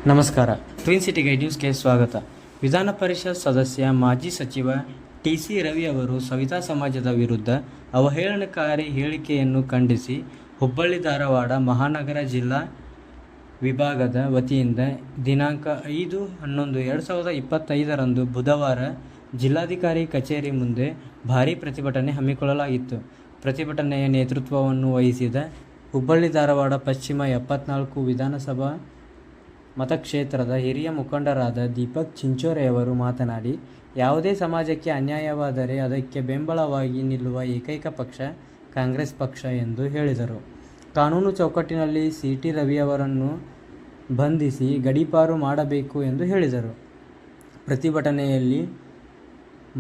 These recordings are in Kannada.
ನಮಸ್ಕಾರ. ಟ್ವಿನ್ ಸಿಟಿ ಗೈಡ್ ನ್ಯೂಸ್ಗೆ ಸ್ವಾಗತ. ವಿಧಾನ ಪರಿಷತ್ ಸದಸ್ಯ ಮಾಜಿ ಸಚಿವ ಟಿ.ಸಿ. ರವಿ ಅವರು ಸವಿತಾ ಸಮಾಜದ ವಿರುದ್ಧ ಅವಹೇಳನಕಾರಿ ಹೇಳಿಕೆಯನ್ನು ಖಂಡಿಸಿ ಹುಬ್ಬಳ್ಳಿ ಧಾರವಾಡ ಮಹಾನಗರ ಜಿಲ್ಲಾ ವಿಭಾಗದ ವತಿಯಿಂದ ದಿನಾಂಕ 5/11/2025 ಬುಧವಾರ ಜಿಲ್ಲಾಧಿಕಾರಿ ಕಚೇರಿ ಮುಂದೆ ಭಾರೀ ಪ್ರತಿಭಟನೆ ಹಮ್ಮಿಕೊಳ್ಳಲಾಗಿತ್ತು. ಪ್ರತಿಭಟನೆಯ ನೇತೃತ್ವವನ್ನು ವಹಿಸಿದ ಹುಬ್ಬಳ್ಳಿ ಧಾರವಾಡ ಪಶ್ಚಿಮ 74 ವಿಧಾನಸಭಾ ಮತಕ್ಷೇತ್ರದ ಹಿರಿಯ ಮುಖಂಡರಾದ ದೀಪಕ್ ಚಿಂಚೋರೆಯವರು ಮಾತನಾಡಿ, ಯಾವುದೇ ಸಮಾಜಕ್ಕೆ ಅನ್ಯಾಯವಾದರೆ ಅದಕ್ಕೆ ಬೆಂಬಲವಾಗಿ ನಿಲ್ಲುವ ಏಕೈಕ ಪಕ್ಷ ಕಾಂಗ್ರೆಸ್ ಪಕ್ಷ ಎಂದು ಹೇಳಿದರು. ಕಾನೂನು ಚೌಕಟ್ಟಿನಲ್ಲಿ ಸಿ.ಟಿ. ರವಿಯವರನ್ನು ಬಂಧಿಸಿ ಗಡೀಪಾರು ಮಾಡಬೇಕು ಎಂದು ಹೇಳಿದರು. ಪ್ರತಿಭಟನೆಯಲ್ಲಿ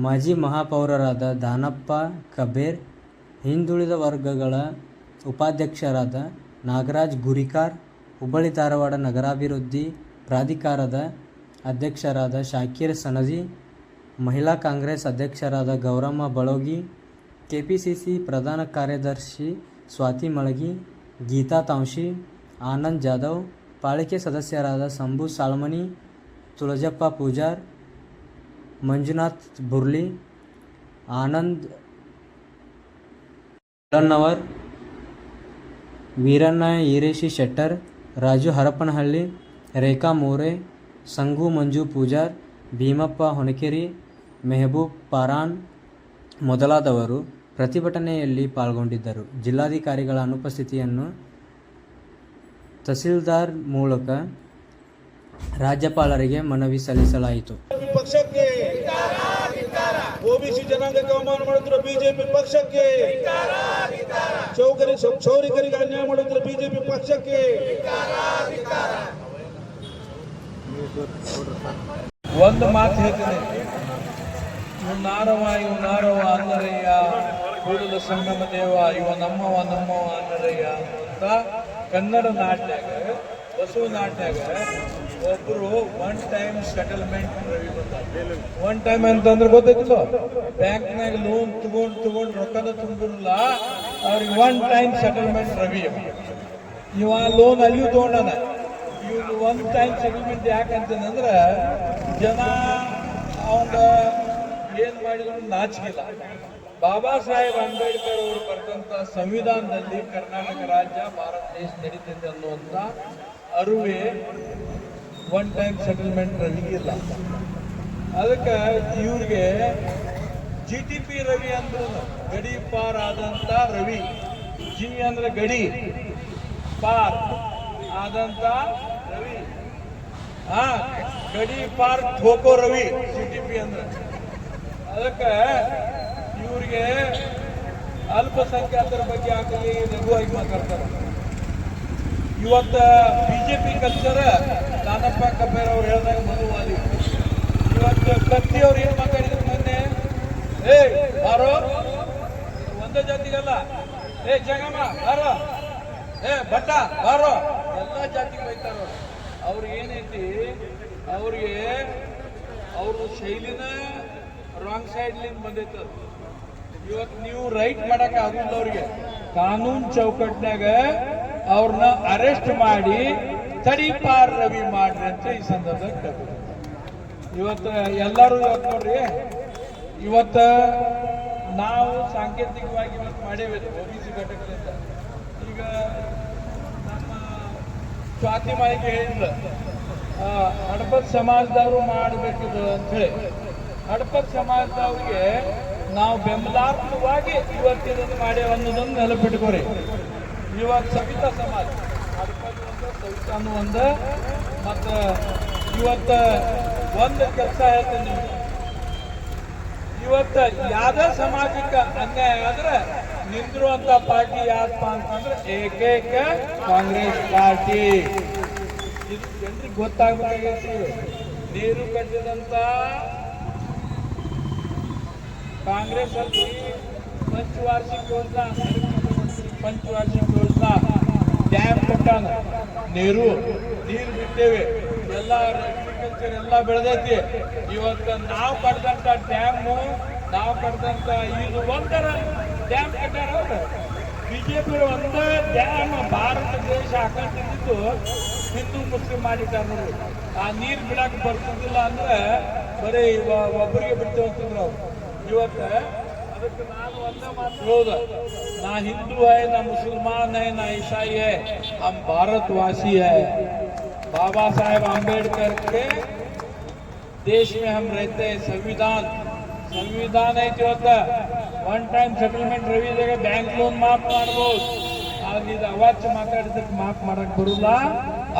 ಮಾಜಿ ಮಹಾಪೌರರಾದ ದಾನಪ್ಪ ಕಬೇರ್, ಹಿಂದುಳಿದ ವರ್ಗಗಳ ಉಪಾಧ್ಯಕ್ಷರಾದ ನಾಗರಾಜ್ ಗುರಿಕಾರ್, ಹುಬ್ಬಳ್ಳಿ ಧಾರವಾಡ ನಗರಾಭಿವೃದ್ಧಿ ಪ್ರಾಧಿಕಾರದ ಅಧ್ಯಕ್ಷರಾದ ಶಾಕೀರ್ ಸನದಿ, ಮಹಿಳಾ ಕಾಂಗ್ರೆಸ್ ಅಧ್ಯಕ್ಷರಾದ ಗೌರಮ್ಮ ಬಳೋಗಿ, ಕೆಪಿಸಿಸಿ ಪ್ರಧಾನ ಕಾರ್ಯದರ್ಶಿ ಸ್ವಾತಿ ಮಳಗಿ, ಗೀತಾ ತಾಂಶಿ, ಆನಂದ್ ಜಾಧವ್, ಪಾಲಿಕೆ ಸದಸ್ಯರಾದ ಸಂಭು ಸಾಳ್ಮನಿ, ತುಳಜಪ್ಪ ಪೂಜಾರ್, ಮಂಜುನಾಥ್ ಬುರ್ಲಿ, ಆನಂದ್ ಲನ್ನವರ್, ವೀರಣ್ಣ ಈರೇಶಿ ಶೆಟ್ಟರ್, ರಾಜು ಹರಪನಹಳ್ಳಿ, ರೇಖಾ ಮೋರೆ, ಸಂಗು ಮಂಜು ಪೂಜಾರ್, ಭೀಮಪ್ಪ ಹೊನಕೆರಿ, ಮೆಹಬೂಬ್ ಪಾರಾನ್ ಮೊದಲಾದವರು ಪ್ರತಿಭಟನೆಯಲ್ಲಿ ಪಾಲ್ಗೊಂಡಿದ್ದರು. ಜಿಲ್ಲಾಧಿಕಾರಿಗಳ ಅನುಪಸ್ಥಿತಿಯನ್ನು ತಹಸೀಲ್ದಾರ್ ಮೂಲಕ ರಾಜ್ಯಪಾಲರಿಗೆ ಮನವಿ ಸಲ್ಲಿಸಲಾಯಿತು. ಪಕ್ಷಕ್ಕೆ ಓಬಿಸಿ ಜನಾಂಗಕ್ಕೆ ಅವಮಾನ ಮಾಡುತ್ತಿರುವ ಬಿಜೆಪಿ ಪಕ್ಷಕ್ಕೆ, ಕ್ಷೌರಿಕರಿಗೆ ಅನ್ಯಾಯ ಮಾಡುತ್ತಿರುವ ಬಿಜೆಪಿ ಪಕ್ಷಕ್ಕೆ ಒಂದು ಮಾತು ಹೇಳ್ತೀನಿ, ಇವ್ ನಾರವ ಅನ್ನರಯ್ಯ, ಕೂಡಲ ಸಂಗಮ ದೇವ ಇವ ನಮ್ಮವ ಅನ್ನರಯ್ಯ ಅಂತ ಕನ್ನಡ ನಾಟ್ಯಾಗ, ಬಸವ ನಾಟ್ಯಾಗ ಒಬ್ರು ಒನ್ ಟೈಮ್ ಸೆಟಲ್ಮೆಂಟ್ ರವಿ ಬಂದ. ಒನ್ ಟೈಮ್ ಅಂತಂದ್ರೆ ಗೊತ್ತೈತಿಲ್ಲ, ಬ್ಯಾಂಕ್ನಾಗ ಲೋನ್ ತಗೊಂಡು ರೊಕ್ಕದ ತುಂಬಿರಲ್ಲ ಅವ್ರಿಗೆ ಒನ್ ಟೈಮ್ ಸೆಟಲ್ಮೆಂಟ್ ರವಿ. ಇವ ಲೋನ್ ಅಲ್ಲಿಯೂ ತಗೊಂಡನ. ಇವ್ರು ಒನ್ ಟೈಮ್ ಸೆಟಲ್ಮೆಂಟ್ ಯಾಕಂತಂದ್ರೆ ಜನ ಅವಂಗ ಏನ್ ಮಾಡಿದ್ರು ನಾಚಿಕಿಲ್ಲ. ಬಾಬಾ ಸಾಹೇಬ್ ಅಂಬೇಡ್ಕರ್ ಅವರು ಬರೆದಂತ ಸಂವಿಧಾನದಲ್ಲಿ ಕರ್ನಾಟಕ ರಾಜ್ಯ ಭಾರತ ದೇಶ ನಡೀತಿದೆ ಅನ್ನುವಂತ ಅರಿವೇ ಒನ್ ಟೈಮ್ ಸೆಟಲ್ಮೆಂಟ್ ರವಿಗಿಲ್ಲ. ಅದಕ್ಕೆ ಇವ್ರಿಗೆ GTP ರವಿ ಅಂದ್ರು ಗಡಿ ಪಾರ್ ಆದಂತ ರವಿ. ಜಿ ಅಂದ್ರೆ ಗಡಿ, ಪಾರ್ ಆದಂತ ರವಿ, ಗಡಿ ಪಾರ್ ಠೋಕೋ ರವಿ GTP ಅಂದ್ರೆ. ಅದಕ್ಕೆ ಇವ್ರಿಗೆ ಅಲ್ಪಸಂಖ್ಯಾತರ ಬಗ್ಗೆ ಆಗಲಿ ಲಘುವಾಗಿ ಮಾತಾಡ್ತಾರೆ. ಇವತ್ತ ಬಿಜೆಪಿ ಕಲ್ಚರ್ ದಾನಪ್ಪ ಕಬೇರ್ ಅವ್ರು ಹೇಳಿದಾಗ ಮನುವಾದಿ. ಇವತ್ತು ಕತ್ತಿ ಅವ್ರು ಏನ್ ಮಾತಾಡಿದ್ರು ಮೊನ್ನೆ, ಬಾರೋ ಒಂದೇ ಜಾತಿಗಲ್ಲ, ಜಂಗಮ್ಮ ಬಾರೋ, ಭಟ್ಟ ಬಾರೋ, ಎಲ್ಲಾ ಜಾತಿಗೆ ಬೈತಾರ. ಅವ್ರಿಗೆ ಏನೈತಿ, ಅವ್ರಿಗೆ ಅವ್ರ ಶೈಲಿನ ರಾಂಗ್ ಸೈಡ್ಲಿಂದ ಬಂದೈತ. ಇವತ್ತು ನೀವು ರೈಟ್ ಮಾಡಕ್ ಆಗುಲ್ಲ. ಅವ್ರಿಗೆ ಕಾನೂನು ಚೌಕಟ್ಟಿನಾಗ ಅವ್ರನ್ನ ಅರೆಸ್ಟ್ ಮಾಡಿ ತಡಿಪಾರ್ ರವಿ ಮಾಡ್ರಿ ಅಂತ ಈ ಸಂದರ್ಭದಾಗ ಇವತ್ತು ಎಲ್ಲರೂ ಇವತ್ತು ನೋಡ್ರಿ, ಇವತ್ತು ನಾವು ಸಾಂಕೇತಿಕವಾಗಿ ಇವತ್ತು ಮಾಡೇವೆ ಓಬಿಸಿ ಘಟಕದಿಂದ. ಈಗ ನಮ್ಮ ಸ್ವಾತಿ ಮಾಹಿತಿ ಹೇಳಿಲ್ಲ, ಹಡಪದ್ ಸಮಾಜದವರು ಮಾಡಬೇಕಿದು ಅಂತ ಹೇಳಿ. ಹಡಪದ್ ಸಮಾಜದವ್ರಿಗೆ ನಾವು ಬೆಂಬಲಾತ್ಮಕವಾಗಿ ಇವತ್ತಿದನ್ನು ಮಾಡ್ಯಾವ ಅನ್ನೋದನ್ನು ನೆನಪಿಟ್ಕೋರಿ. ಇವತ್ತು ಸವಿತಾ ಸಮಾಜ ಹಡಪದ್ ಒಂದು, ಸವಿತಾನು ಒಂದು. ಮತ್ತು ಇವತ್ತು ಒಂದು ಕೆಲಸ ಹೇಳ್ತೀನಿ ನಿಮ್ಗೆ, ಇವತ್ತು ಯಾವುದೇ ಸಮಾಜಕ್ಕೆ ಅನ್ಯಾಯ ಆದ್ರೆ ನಿಂದಿರುವಂತ ಪಾರ್ಟಿ ಯಾರಪ್ಪ ಅಂತಂದ್ರೆ ಏಕೈಕ ಕಾಂಗ್ರೆಸ್ ಪಾರ್ಟಿ. ಇದು ಜನರಿಗೆ ಗೊತ್ತಾಗಬೇಕಾಗೈತಿ. ನೀರು ಕಟ್ಟಿದಂತ ಕಾಂಗ್ರೆಸ್ ಅಲ್ಲಿ ಪಂಚವಾರ್ಷಿಕ ಯೋಜನಾ ಡ್ಯಾಮ್ ಕಟ್ಟಾನ, ನೀರು ಬಿಟ್ಟೇವೆ, ಎಲ್ಲ ಅಗ್ರಿಕಲ್ಚರ್ ಎಲ್ಲ ಬೆಳೆದೈತಿ. ಇವತ್ತು ನಾವು ಕಟ್ಟಿದಂತ ಡ್ಯಾಮು, ನಾವು ಕಟ್ಟಿದಂತ ಇದು ಒಂದರ ಡ್ಯಾಮ್ ಕಟ್ಟಾರ ಅವ್ರು. ಬಿಜೆಪಿ ಒಂದೇ ಡ್ಯಾಮ್ ಭಾರತ ದೇಶ ಹಾಕೊಂಡಿದ್ದು ಹಿಂದೂ ಮುಸ್ಲಿಂ ಮಾಡಿಟ್ಟಾರ. ಆ ನೀರು ಬಿಡಕ್ಕೆ ಬರ್ತಿದ್ದಿಲ್ಲ ಅಂದ್ರೆ ಬರೀ ಒಬ್ಬರಿಗೆ ಬಿಡ್ತೇವೆ ಅಂತಂದ್ರು ಅವ್ರು. ಇವತ್ತು ಅದಕ್ಕೆ ನಾನು ಒಂದೇ ಮಾತು ಹೇಳೋದು, ನಾ ಹಿಂದೂ है ना मुसलमान है ना ईसाई है, हम भारतवासी है. बाबा साहेब आम्बेडकर के देश में हम रहते हैं. ಸಂವಿಧಾನ ಐತಿ. ಇವತ್ತು ಒನ್ ಟೈಮ್ ಸೆಟಲ್ಮೆಂಟ್ ರವಿಗೆ ಬ್ಯಾಂಕ್ ಲೋನ್ ಮಾಫ್ ಮಾಡ್ಬೋದು. ಆದ್ರೆ ಇದು ಅವಾಚ್ಯ ಮಾತಾಡಿದಕ್ಕೆ ಮಾಫ್ ಮಾಡಕ್ ಬರುಲ್ಲ.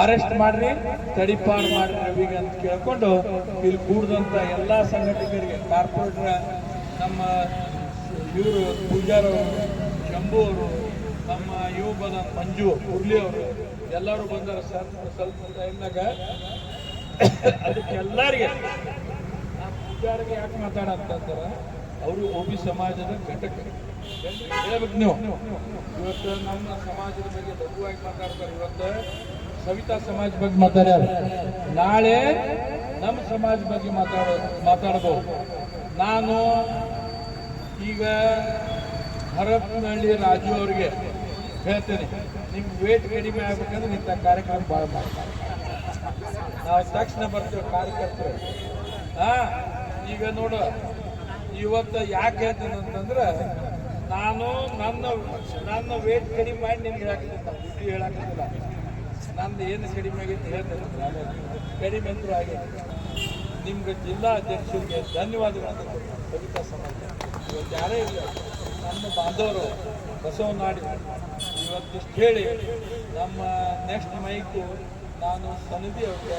ಅರೆಸ್ಟ್ ಮಾಡ್ರಿ, ತಡಿಪಾರು ಮಾಡ್ರಿ ರವಿಗೆ ಅಂತ ಕೇಳ್ಕೊಂಡು ಇಲ್ಲಿ ಕೂಡಿದಂತ ಎಲ್ಲಾ ಸಂಘಟಕರಿಗೆ, ಕಾರ್ಪೊರೇಟರ್, ನಮ್ಮ ಇವರು ಪೂಜಾರವರು, ಶಂಭು ಅವರು, ನಮ್ಮ ಯುವ ಮಂಜು ಮುರಳಿ ಅವರು ಎಲ್ಲರೂ ಬಂದಾರ. ಸ್ವಲ್ಪ ಟೈಮ್ನಾಗ ಅದಕ್ಕೆಲ್ಲರಿಗೆ ಪೂಜಾರಿಗೆ ಯಾಕೆ ಮಾತಾಡಂತಾರ, ಅವರು OB ಸಮಾಜದ ಘಟಕ ಹೇಳ್ಬೇಕು ನೀವು. ಇವತ್ತು ನಮ್ಮ ಸಮಾಜದ ಬಗ್ಗೆ ಲಘುವಾಗಿ ಮಾತಾಡ್ತಾರೆ. ಇವತ್ತು ಸವಿತಾ ಸಮಾಜ ಬಗ್ಗೆ ಮಾತಾಡ್ಯಾರ, ನಾಳೆ ನಮ್ಮ ಸಮಾಜ ಬಗ್ಗೆ ಮಾತಾಡಬಹುದು. ನಾನು ಈಗ ಹರಪನಹಳ್ಳಿ ರಾಜು ಅವ್ರಿಗೆ ಹೇಳ್ತೇನೆ, ನಿಮ್ಗೆ ವೇಟ್ ಕಡಿಮೆ ಆಗ್ಬೇಕಂದ್ರೆ ಇಂಥ ಕಾರ್ಯಕ್ರಮ ಭಾಳ ಮಾಡ್ತಾರೆ. ನಾವು ತಕ್ಷಣ ಬರ್ತೇವೆ ಕಾರ್ಯಕರ್ತರು. ಈಗ ನೋಡು, ಇವತ್ತು ಯಾಕೆ ಹೇಳ್ತೀನಿ ಅಂತಂದ್ರೆ, ನಾನು ನನ್ನ ವೇಟ್ ಕಡಿಮೆ ಮಾಡಿ ನಿಮ್ಗೆ ಹೇಳಕ್ಕಿಲ್ಲ, ಬುದ್ಧಿ ಹೇಳಕ್ಕಿಲ್ಲ. ನಂದು ಏನು ಕಡಿಮೆ ಆಗೈತೆ ಹೇಳ್ತೇನೆ, ಕಡಿಮೆ ಅಂತೂ ಆಗೈತೆ. ನಿಮ್ಗೆ ಜಿಲ್ಲಾ ಅಧ್ಯಕ್ಷರಿಗೆ ಧನ್ಯವಾದಗಳನ್ನು ಕವಿತಾ ಸಮಾಜ. ಇವತ್ತು ಯಾರೇ ಇಲ್ಲ, ನಮ್ಮ ಬಾಂಧವರು ಬಸವನಾಡಿ ಇವತ್ತಿಷ್ಟು ಹೇಳಿ ನಮ್ಮ ನೆಕ್ಸ್ಟ್ ಮೈಕು ನಾನು ಸನ್ನಿಧಿ ಅವ್ರಿಗೆ